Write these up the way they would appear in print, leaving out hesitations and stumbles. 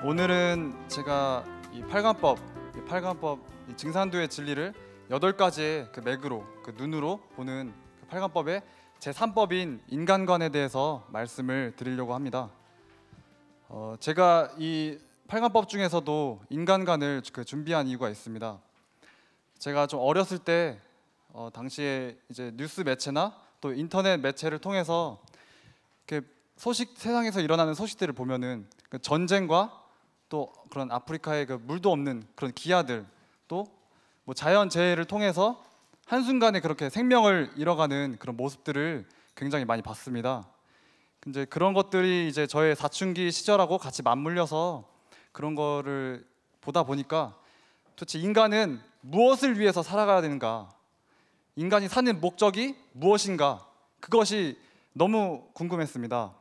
오늘은 제가 이 팔관법 이 증산도의 진리를 8가지의 그 맥으로, 그 눈으로 보는 그 팔관법의 제3법인 인간관에 대해서 말씀을 드리려고 합니다. 제가 이 팔관법 중에서도 인간관을 준비한 이유가 있습니다. 제가 좀 어렸을 때 당시에 이제 뉴스 매체나 또 인터넷 매체를 통해서 이렇게 세상에서 일어나는 소식들을 보면은 그 전쟁과 또 그런 아프리카의 그 물도 없는 그런 기아들, 또 뭐 자연 재해를 통해서 한순간에 그렇게 생명을 잃어가는 그런 모습들을 굉장히 많이 봤습니다. 이제 그런 것들이 이제 저의 사춘기 시절하고 같이 맞물려서 그런 거를 보다 보니까 도대체 인간은 무엇을 위해서 살아가야 되는가? 인간이 사는 목적이 무엇인가? 그것이 너무 궁금했습니다.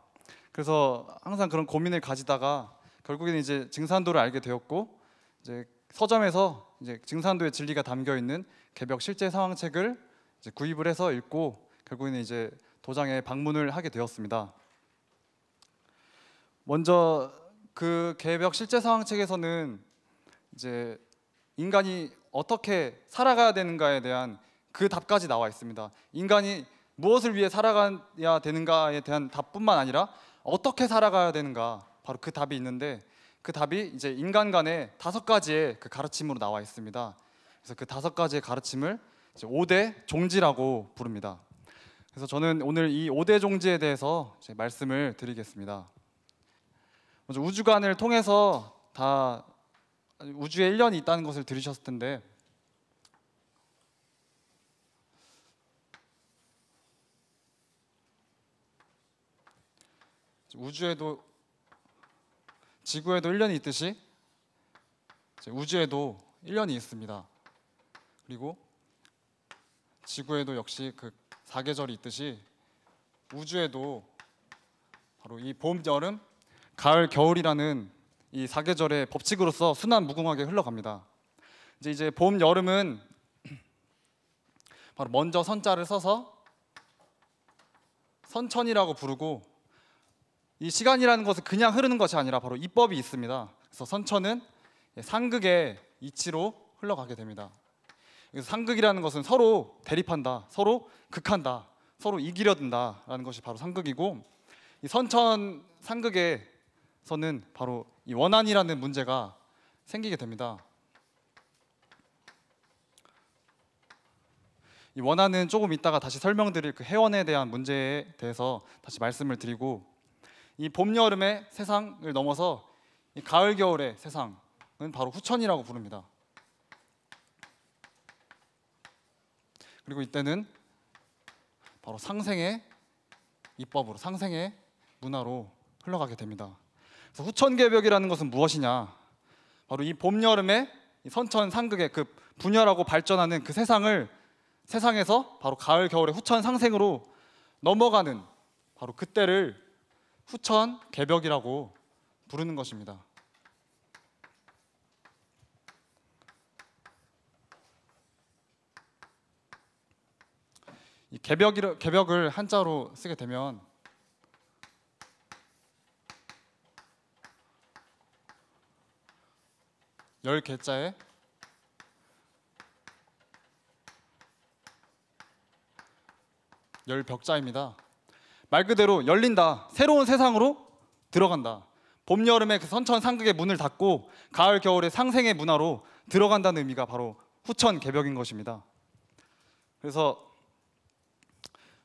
그래서 항상 그런 고민을 가지다가 결국에는 이제 증산도를 알게 되었고, 이제 서점에서 이제 증산도의 진리가 담겨 있는 개벽 실제 상황책을 이제 구입을 해서 읽고 결국에는 이제 도장에 방문을 하게 되었습니다. 먼저 그 개벽 실제 상황책에서는 이제 인간이 어떻게 살아가야 되는가에 대한 그 답까지 나와 있습니다. 인간이 무엇을 위해 살아가야 되는가에 대한 답뿐만 아니라 어떻게 살아가야 되는가, 바로 그 답이 있는데, 그 답이 이제 인간관의 5가지의 그 가르침으로 나와 있습니다. 그래서 그 5가지의 가르침을 이제 5대 종지라고 부릅니다. 그래서 저는 오늘 이 5대 종지에 대해서 이제 말씀을 드리겠습니다. 먼저 우주관을 통해서 다 우주에 1년이 있다는 것을 들으셨을 텐데, 우주에도 지구에도 1년이 있듯이 우주에도 1년이 있습니다. 그리고 지구에도 역시 그 4계절이 있듯이 우주에도 바로 이 봄, 여름, 가을, 겨울이라는 이 4계절의 법칙으로서 순환무궁하게 흘러갑니다. 이제 봄, 여름은 바로 먼저 선자를 써서 선천이라고 부르고, 이 시간이라는 것은 그냥 흐르는 것이 아니라 바로 이법이 있습니다. 그래서 선천은 상극의 이치로 흘러가게 됩니다. 그래서 상극이라는 것은 서로 대립한다, 서로 극한다, 서로 이기려 든다라는 것이 바로 상극이고, 이 선천 상극에서는 바로 이 원한이라는 문제가 생기게 됩니다. 이 원한은 조금 이따가 다시 설명드릴 그 해원에 대한 문제에 대해서 다시 말씀을 드리고, 이 봄, 여름의 세상을 넘어서 이 가을, 겨울의 세상은 바로 후천이라고 부릅니다. 그리고 이때는 바로 상생의 이법으로, 상생의 문화로 흘러가게 됩니다. 그래서 후천개벽이라는 것은 무엇이냐? 바로 이 봄, 여름의 이 선천 상극의 그 분열하고 발전하는 그 세상에서 바로 가을, 겨울의 후천 상생으로 넘어가는 바로 그때를 후천 개벽이라고 부르는 것입니다. 이 개벽을 한자로 쓰게 되면 열 개자에 열 벽자입니다. 말 그대로 열린다, 새로운 세상으로 들어간다. 봄, 여름의 그 선천 상극의 문을 닫고 가을, 겨울의 상생의 문화로 들어간다는 의미가 바로 후천 개벽인 것입니다. 그래서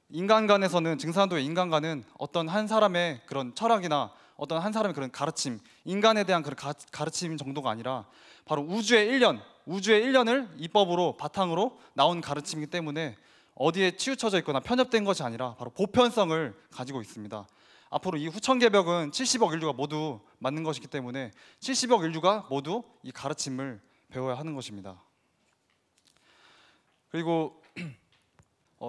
인간관에서는, 증산도의 인간관은 어떤 한 사람의 그런 철학이나 어떤 한 사람의 그런 가르침, 인간에 대한 그런 가르침 정도가 아니라 바로 우주의 1년을 이법으로 바탕으로 나온 가르침이기 때문에 어디에 치우쳐져 있거나 편협된 것이 아니라 바로 보편성을 가지고 있습니다. 앞으로 이 후천개벽은 70억 인류가 모두 맞는 것이기 때문에 70억 인류가 모두 이 가르침을 배워야 하는 것입니다. 그리고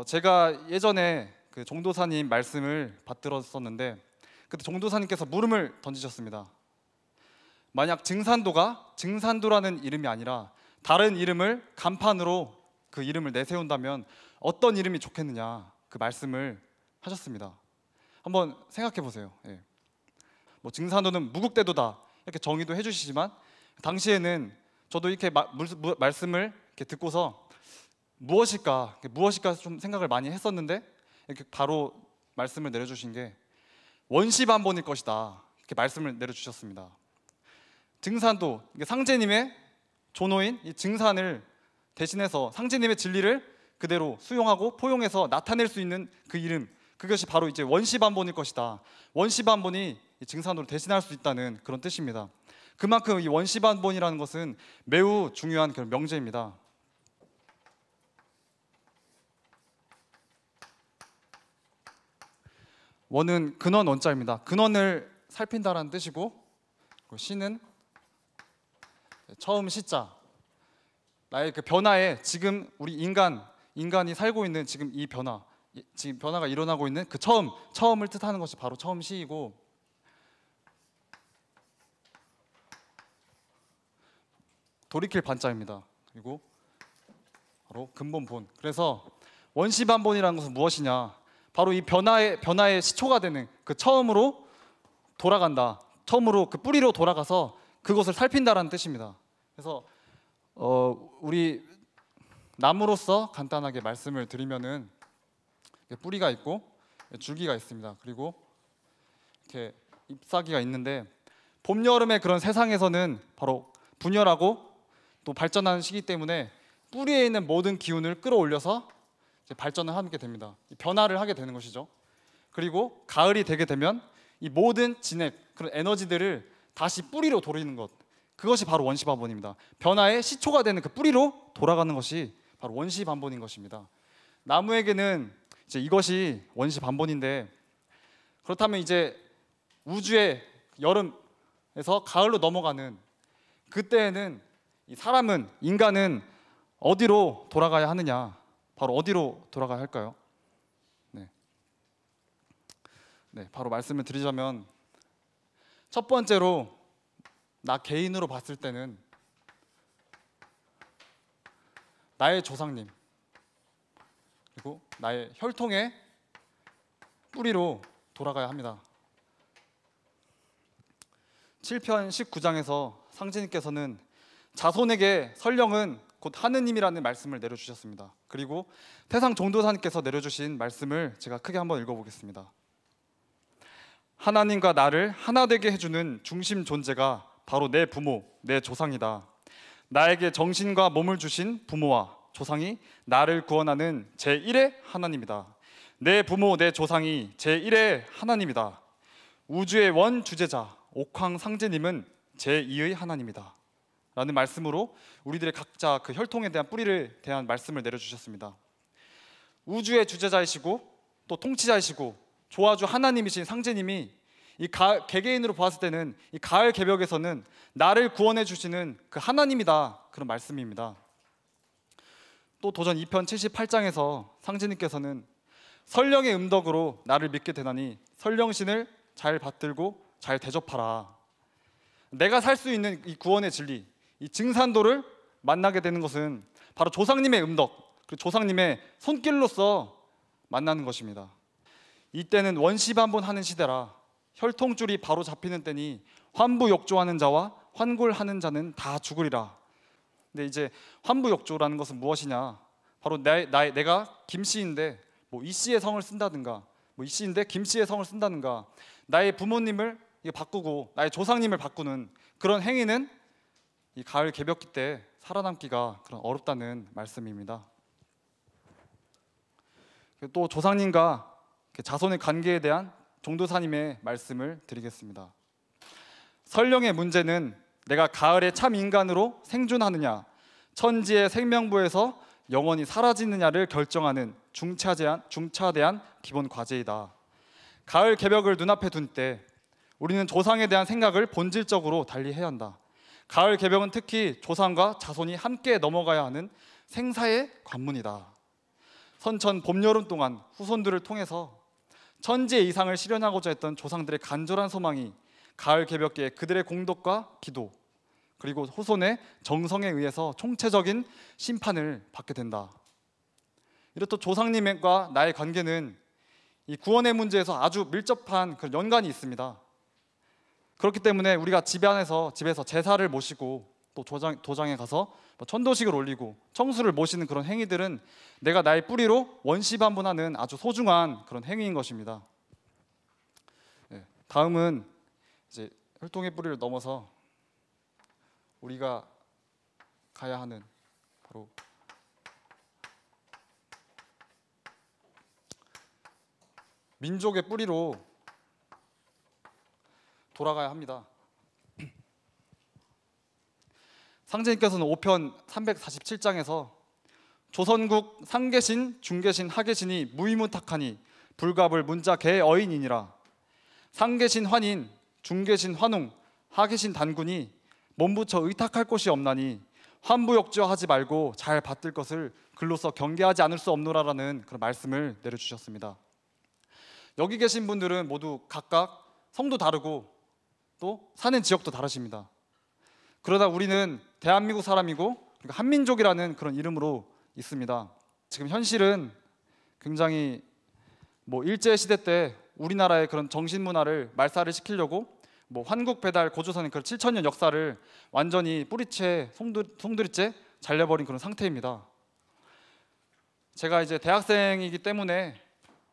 제가 예전에 그 종도사님 말씀을 받들었었는데, 그때 종도사님께서 물음을 던지셨습니다. 만약 증산도라는 이름이 아니라 다른 이름을 간판으로 그 이름을 내세운다면 어떤 이름이 좋겠느냐, 그 말씀을 하셨습니다. 한번 생각해 보세요. 뭐 증산도는 무국대도다, 이렇게 정의도 해주시지만 당시에는 저도 이렇게 말씀을 이렇게 듣고서 무엇일까 좀 생각을 많이 했었는데 이렇게 바로 말씀을 내려주신 게 원시반본일 것이다 이렇게 말씀을 내려주셨습니다. 증산도 상제님의 존호인 이 증산을 대신해서 상제님의 진리를 그대로 수용하고 포용해서 나타낼 수 있는 그 이름, 그것이 바로 이제 원시반본일 것이다. 원시반본이 증산도를 대신할 수 있다는 그런 뜻입니다. 그만큼 이 원시반본이라는 것은 매우 중요한 그런 명제입니다. 원은 근원 원자입니다. 근원을 살핀다라는 뜻이고, 시는 처음 시자, 나의 그 변화에 지금 우리 인간이 살고 있는 지금 이 변화, 지금 변화가 일어나고 있는 그 처음을 뜻하는 것이 바로 처음 시이고, 돌이킬 반자입니다. 그리고 바로 근본 본. 그래서 원시반본이라는 것은 무엇이냐? 바로 이 변화의 시초가 되는 그 처음으로 돌아간다. 처음으로 그 뿌리로 돌아가서 그것을 살핀다라는 뜻입니다. 그래서 우리 나무로서 간단하게 말씀을 드리면은 뿌리가 있고 줄기가 있습니다. 그리고 이렇게 잎사귀가 있는데 봄, 여름의 그런 세상에서는 바로 분열하고 또 발전하는 시기 때문에 뿌리에 있는 모든 기운을 끌어올려서 이제 발전을 하게 됩니다. 변화를 하게 되는 것이죠. 그리고 가을이 되게 되면 이 모든 진액, 그런 에너지들을 다시 뿌리로 돌리는 것, 그것이 바로 원시반본입니다. 변화의 시초가 되는 그 뿌리로 돌아가는 것이 바로 원시반본인 것입니다. 나무에게는 이제 이것이 원시반본인데, 그렇다면 이제 우주의 여름에서 가을로 넘어가는 그때에는 이 인간은 어디로 돌아가야 하느냐? 바로 어디로 돌아가야 할까요? 네, 바로 말씀을 드리자면 첫 번째로 나 개인으로 봤을 때는 나의 조상님 그리고 나의 혈통의 뿌리로 돌아가야 합니다. 7편 19장에서 상제님께서는 자손에게 설령은 곧 하느님이라는 말씀을 내려주셨습니다. 그리고 태상 종도사님께서 내려주신 말씀을 제가 크게 한번 읽어보겠습니다. 하나님과 나를 하나 되게 해주는 중심 존재가 바로 내 부모, 내 조상이다. 나에게 정신과 몸을 주신 부모와 조상이 나를 구원하는 제1의 하나님이다. 내 부모, 내 조상이 제1의 하나님이다. 우주의 원 주제자 옥황 상제님은 제2의 하나님이다. 라는 말씀으로 우리들의 각자 그 혈통에 대한 뿌리를 대한 말씀을 내려주셨습니다. 우주의 주제자이시고 또 통치자이시고 조화주 하나님이신 상제님이 이 개개인으로 보았을 때는 이 가을 개벽에서는 나를 구원해 주시는 그 하나님이다, 그런 말씀입니다. 또 도전 2편 78장에서 상제님께서는 설령의 음덕으로 나를 믿게 되나니 설령신을 잘 받들고 잘 대접하라. 내가 살 수 있는 이 구원의 진리, 이 증산도를 만나게 되는 것은 바로 조상님의 음덕, 그 조상님의 손길로서 만나는 것입니다. 이때는 원시반본하는 시대라 혈통줄이 바로 잡히는 때니 환부욕조하는 자와 환골하는 자는 다 죽으리라. 근데 이제 환부욕조라는 것은 무엇이냐? 바로 내가 김씨인데 뭐 이씨의 성을 쓴다든가, 뭐 이씨인데 김씨의 성을 쓴다든가, 나의 부모님을 바꾸고 나의 조상님을 바꾸는 그런 행위는 이 가을 개벽기 때 살아남기가 그런 어렵다는 말씀입니다. 또 조상님과 자손의 관계에 대한 종도사님의 말씀을 드리겠습니다. 설령의 문제는 내가 가을에 참 인간으로 생존하느냐, 천지의 생명부에서 영원히 사라지느냐를 결정하는 중차대한 기본 과제이다. 가을 개벽을 눈앞에 둔 때 우리는 조상에 대한 생각을 본질적으로 달리해야 한다. 가을 개벽은 특히 조상과 자손이 함께 넘어가야 하는 생사의 관문이다. 선천 봄, 여름 동안 후손들을 통해서 천지의 이상을 실현하고자 했던 조상들의 간절한 소망이 가을 개벽기에 그들의 공덕과 기도 그리고 후손의 정성에 의해서 총체적인 심판을 받게 된다. 이렇듯 조상님과 나의 관계는 이 구원의 문제에서 아주 밀접한 그런 연관이 있습니다. 그렇기 때문에 우리가 집에서 제사를 모시고 또 도장에 가서 뭐 천도식을 올리고 청수를 모시는 그런 행위들은 내가 나의 뿌리로 원시반분하는 아주 소중한 그런 행위인 것입니다. 다음은 이제 혈통의 뿌리를 넘어서 우리가 가야 하는 바로 민족의 뿌리로 돌아가야 합니다. 상제님께서는 5편 347장에서 조선국 상계신, 중계신, 하계신이 무이문탁하니 불갑을 문자 개어인이니라. 상계신 환인, 중계신 환웅, 하계신 단군이 몸부쳐 의탁할 곳이 없나니 환부역주하지 말고 잘 받들 것을 글로써 경계하지 않을 수 없노라라는 그런 말씀을 내려주셨습니다. 여기 계신 분들은 모두 각각 성도 다르고 또 사는 지역도 다르십니다. 그러다 우리는 대한민국 사람이고 한민족이라는 그런 이름으로 있습니다. 지금 현실은 굉장히 일제 시대 때 우리나라의 그런 정신 문화를 말살을 시키려고 환국 배달 고조선의 그 7,000년 역사를 완전히 뿌리채 송두리째 잘려버린 그런 상태입니다. 제가 이제 대학생이기 때문에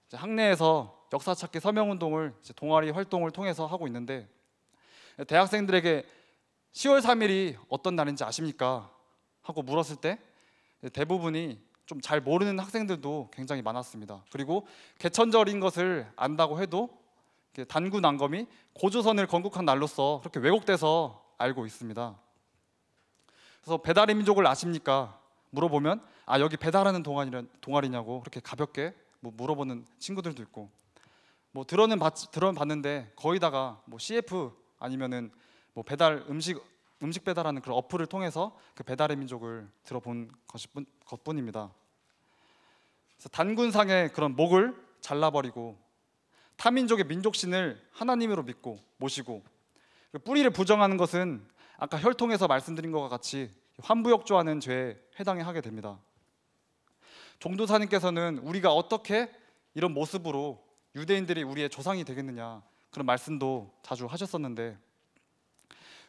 이제 학내에서 역사찾기 서명운동을 동아리 활동을 통해서 하고 있는데, 대학생들에게 10월 3일이 어떤 날인지 아십니까? 하고 물었을 때 대부분이 좀 잘 모르는 학생들도 굉장히 많았습니다. 그리고 개천절인 것을 안다고 해도 단군 난검이 고조선을 건국한 날로서 그렇게 왜곡돼서 알고 있습니다. 그래서 배달의 민족을 아십니까? 물어보면 여기 배달하는 동아리냐고 그렇게 가볍게 물어보는 친구들도 있고, 들어는 봤는데 거의다가 CF 아니면은 배달 음식 배달하는 그런 어플을 통해서 그 배달의 민족을 들어본 것뿐입니다. 그래서 단군상의 그런 목을 잘라버리고 타민족의 민족신을 하나님으로 믿고 모시고 뿌리를 부정하는 것은 아까 혈통에서 말씀드린 것과 같이 환부역조하는 죄에 해당하게 됩니다. 종도사님께서는 우리가 어떻게 이런 모습으로 유대인들이 우리의 조상이 되겠느냐 그런 말씀도 자주 하셨었는데,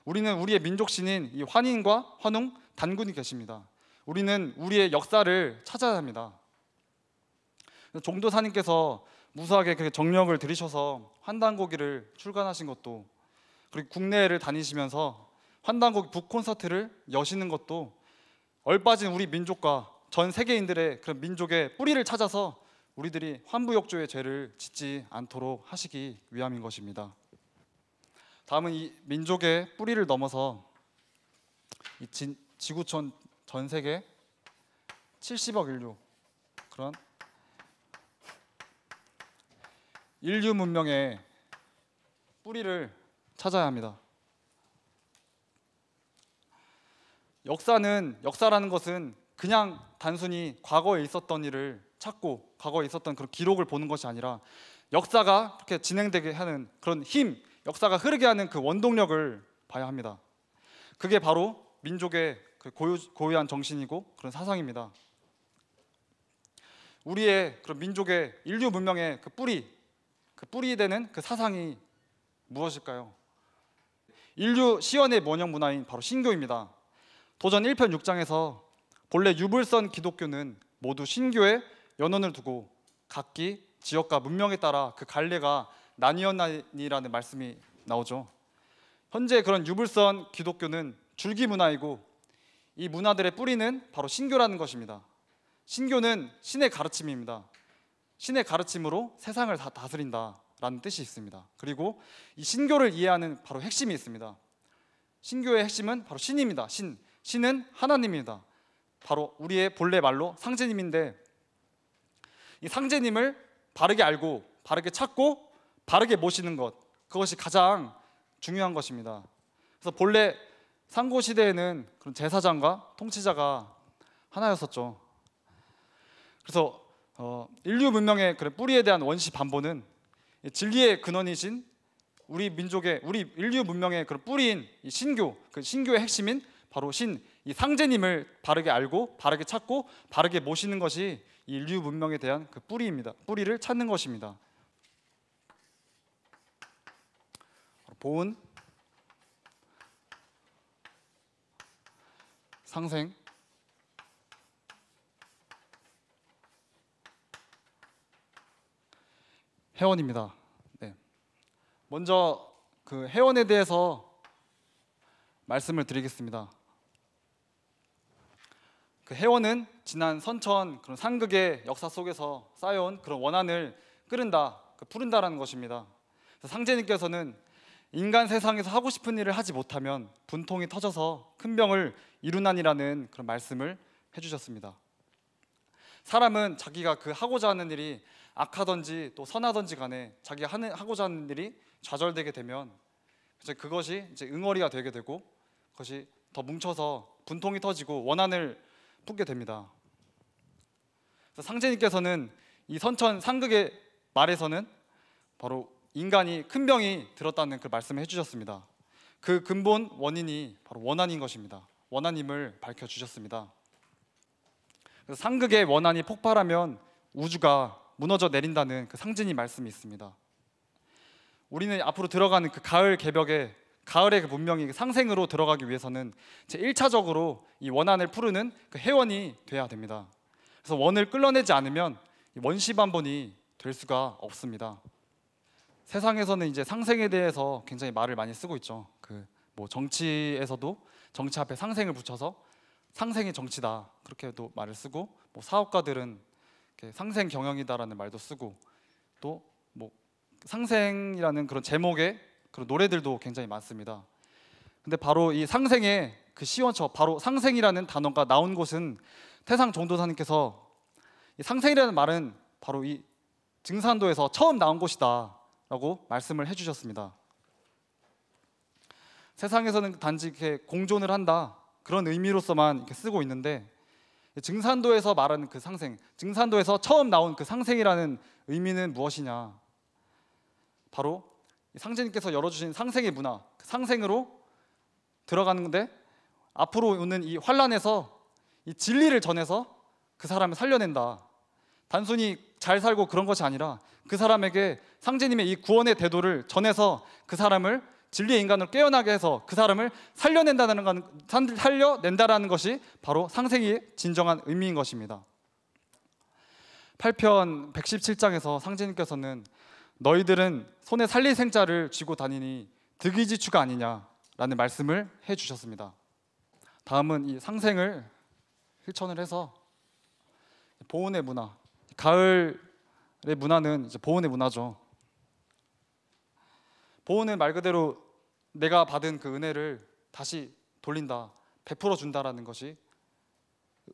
우리는 우리의 민족신인 이 환인과 환웅, 단군이 계십니다. 우리는 우리의 역사를 찾아야 합니다. 종도사님께서 무수하게 정력을 들이셔서 환단고기를 출간하신 것도, 그리고 국내를 다니시면서 환단고기 북콘서트를 여시는 것도 얼빠진 우리 민족과 전 세계인들의 그런 민족의 뿌리를 찾아서 우리들이 환부역조의 죄를 짓지 않도록 하시기 위함인 것입니다. 다음은 이 민족의 뿌리를 넘어서 이 지구촌 전 세계 70억 인류, 그런 인류 문명의 뿌리를 찾아야 합니다. 역사라는 것은 그냥 단순히 과거에 있었던 일을 찾고 과거에 있었던 그런 기록을 보는 것이 아니라 역사가 그렇게 진행되게 하는 그런 힘, 역사가 흐르게 하는 그 원동력을 봐야 합니다. 그게 바로 민족의 그 고유한 정신이고 그런 사상입니다. 우리의 그런 민족의 인류 문명의 그 뿌리 되는 그 사상이 무엇일까요? 인류 시연의 원형 문화인 바로 신교입니다. 도전 1편 6장에서 본래 유불선 기독교는 모두 신교에 연원을 두고 각기 지역과 문명에 따라 그 갈래가 나뉘었나니라는 말씀이 나오죠. 현재 그런 유불선 기독교는 줄기 문화이고 이 문화들의 뿌리는 바로 신교라는 것입니다. 신교는 신의 가르침입니다. 신의 가르침으로 세상을 다 다스린다라는 뜻이 있습니다. 그리고 이 신교를 이해하는 바로 핵심이 있습니다. 신교의 핵심은 바로 신입니다. 신은 하나님입니다. 바로 우리의 본래 말로 상제님인데, 이 상제님을 바르게 알고 바르게 찾고 바르게 모시는 것, 그것이 가장 중요한 것입니다. 그래서 본래 상고 시대에는 그런 제사장과 통치자가 하나였었죠. 그래서 인류 문명의 그런 뿌리에 대한 원시 반보는 진리의 근원이신 우리 인류 문명의 그런 뿌리인 이 신교, 그 신교의 핵심인 바로 이 상제님을 바르게 알고 바르게 찾고 바르게 모시는 것이 이 인류 문명에 대한 그 뿌리입니다. 뿌리를 찾는 것입니다. 보은 상생, 회원입니다. 네. 먼저 그 회원에 대해서 말씀을 드리겠습니다. 그 회원은 지난 선천 그런 상극의 역사 속에서 쌓여온 그런 원한을 끓는다, 푸른다라는 것입니다. 그래서 상제님께서는 인간 세상에서 하고 싶은 일을 하지 못하면 분통이 터져서 큰 병을 이루나니라는 그런 말씀을 해주셨습니다. 사람은 자기가 그 하고자 하는 일이 악하든지 또 선하든지 간에 자기가 하고자 하는 일이 좌절되게 되면 그것이 이제 응어리가 되게 되고 그것이 더 뭉쳐서 분통이 터지고 원한을 품게 됩니다. 그래서 상제님께서는 이 선천 상극의 말에서는 바로 인간이 큰 병이 들었다는 그 말씀을 해주셨습니다. 그 근본 원인이 바로 원한인 것입니다. 원한임을 밝혀주셨습니다. 그래서 상극의 원한이 폭발하면 우주가 무너져 내린다는 그 상징이 말씀이 있습니다. 우리는 앞으로 들어가는 그 가을 개벽에 가을의 그 문명이 상생으로 들어가기 위해서는 제 1차적으로 이 원한을 푸르는 그 회원이 돼야 됩니다. 그래서 원을 끌어내지 않으면 원시반본이 될 수가 없습니다. 세상에서는 이제 상생에 대해서 굉장히 말을 많이 쓰고 있죠. 그 뭐 정치에서도 정치 앞에 상생을 붙여서 상생이 정치다 그렇게도 말을 쓰고, 뭐 사업가들은 상생 경영이다라는 말도 쓰고, 또 뭐 상생이라는 그런 제목의 그런 노래들도 굉장히 많습니다. 근데 바로 이 상생의 그 시원처, 바로 상생이라는 단어가 나온 곳은 태상 종도사님께서 이 상생이라는 말은 바로 이 증산도에서 처음 나온 곳이다 라고 말씀을 해주셨습니다. 세상에서는 단지 이렇게 공존을 한다 그런 의미로서만 이렇게 쓰고 있는데, 증산도에서 말하는 그 상생, 증산도에서 처음 나온 그 상생이라는 의미는 무엇이냐, 바로 상제님께서 열어주신 상생의 문화, 그 상생으로 들어가는데 앞으로 오는 이 환란에서 이 진리를 전해서 그 사람을 살려낸다. 단순히 잘 살고 그런 것이 아니라 그 사람에게 상제님의 이 구원의 대도를 전해서 그 사람을 진리의 인간으로 깨어나게 해서 그 사람을 살려낸다라는 것이 바로 상생의 진정한 의미인 것입니다. 8편 117장에서 상제님께서는 너희들은 손에 살릴 생자를 쥐고 다니니 득이지추가 아니냐라는 말씀을 해주셨습니다. 다음은 이 상생을 실천을 해서 보온의 문화, 가을의 문화는 이제 보온의 문화죠. 보온은 말 그대로 내가 받은 그 은혜를 다시 돌린다, 베풀어 준다라는 것이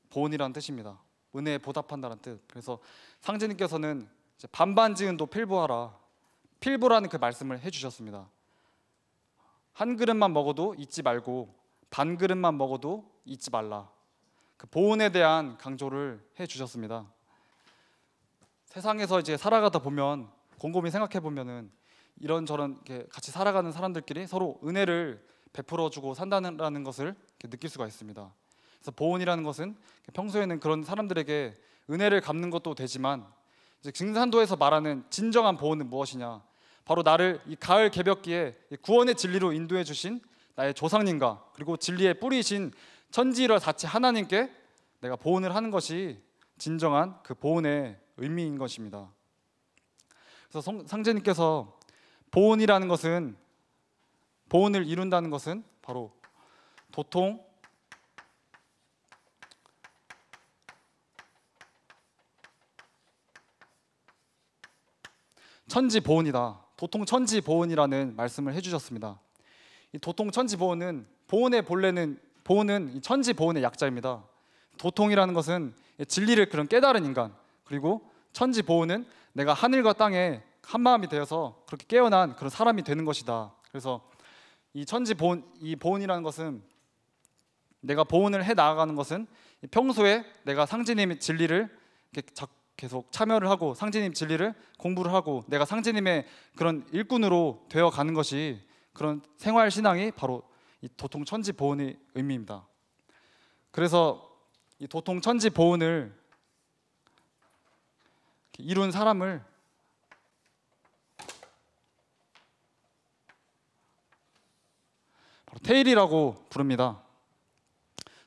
보온이라는 뜻입니다. 은혜에 보답한다는 뜻. 그래서 상제님께서는 반반 지은도 필보하라, 필보라는 그 말씀을 해주셨습니다. 한 그릇만 먹어도 잊지 말고 반 그릇만 먹어도 잊지 말라, 그 보온에 대한 강조를 해주셨습니다. 세상에서 이제 살아가다 보면 곰곰이 생각해 보면은 이런저런 이렇게 같이 살아가는 사람들끼리 서로 은혜를 베풀어주고 산다는 것을 느낄 수가 있습니다. 그래서 보온이라는 것은 평소에는 그런 사람들에게 은혜를 갚는 것도 되지만, 이제 증산도에서 말하는 진정한 보온은 무엇이냐, 바로 나를 이 가을 개벽기에 구원의 진리로 인도해 주신 나의 조상님과 그리고 진리의 뿌리이신 천지일화 자체 하나님께 내가 보온을 하는 것이 진정한 그 보온의 의미인 것입니다. 그래서 상제님께서 보온이라는 것은, 보온을 이룬다는 것은 바로 도통, 천지보온이다, 도통천지보온이라는 말씀을 해주셨습니다. 이 도통천지보온은, 보온의 본래는, 보온은 이 천지보온의 약자입니다. 도통이라는 것은 진리를 그런 깨달은 인간, 그리고 천지보온은 내가 하늘과 땅에 한마음이 되어서 그렇게 깨어난 그런 사람이 되는 것이다. 그래서 이 천지보온, 이 보온이라는 것은, 내가 보온을 해 나아가는 것은 평소에 내가 상제님의 진리를 계속 참여를 하고 상제님 진리를 공부를 하고 내가 상제님의 그런 일꾼으로 되어가는 것이, 그런 생활 신앙이 바로 이 도통천지보온의 의미입니다. 그래서 이 도통천지보온을 이룬 사람을 바로 태일이라고 부릅니다.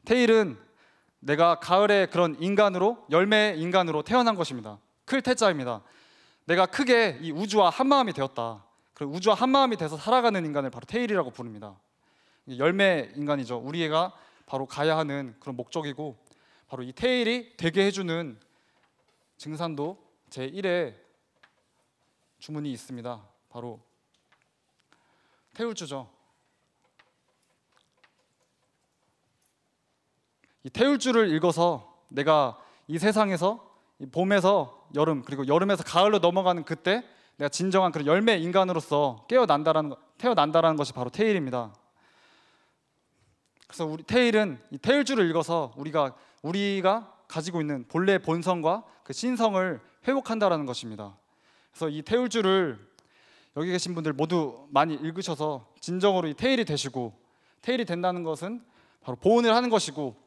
테일은 내가 가을의 그런 인간으로, 열매 인간으로 태어난 것입니다. 클 태자입니다. 내가 크게 이 우주와 한마음이 되었다. 그 우주와 한마음이 돼서 살아가는 인간을 바로 테일이라고 부릅니다. 열매 인간이죠. 우리가 바로 가야 하는 그런 목적이고, 바로 이 테일이 되게 해주는 증산도 제1의 주문이 있습니다. 바로 태울주죠. 이 태울주를 읽어서 내가 이 세상에서 이 봄에서 여름, 그리고 여름에서 가을로 넘어가는 그때 내가 진정한 그런 열매 인간으로서 태어난다라는 것이 바로 테일입니다. 그래서 우리 테일은 이 테일주를 읽어서 우리가 가지고 있는 본래의 본성과 그 신성을 회복한다라는 것입니다. 그래서 이 테일주를 여기 계신 분들 모두 많이 읽으셔서 진정으로 이 테일이 되시고, 테일이 된다는 것은 바로 보온을 하는 것이고,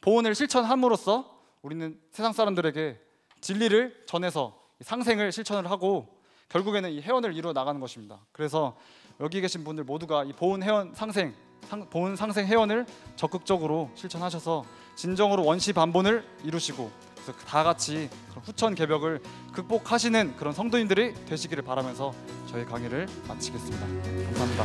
보온을 실천함으로써 우리는 세상 사람들에게 진리를 전해서 상생을 실천을 하고 결국에는 이 회원을 이루어 나가는 것입니다. 그래서 여기 계신 분들 모두가 이 보온 상생 회원을 적극적으로 실천하셔서 진정으로 원시 반본을 이루시고, 그래서 다 같이 그런 후천 개벽을 극복하시는 그런 성도님들이 되시기를 바라면서 저희 강의를 마치겠습니다. 감사합니다.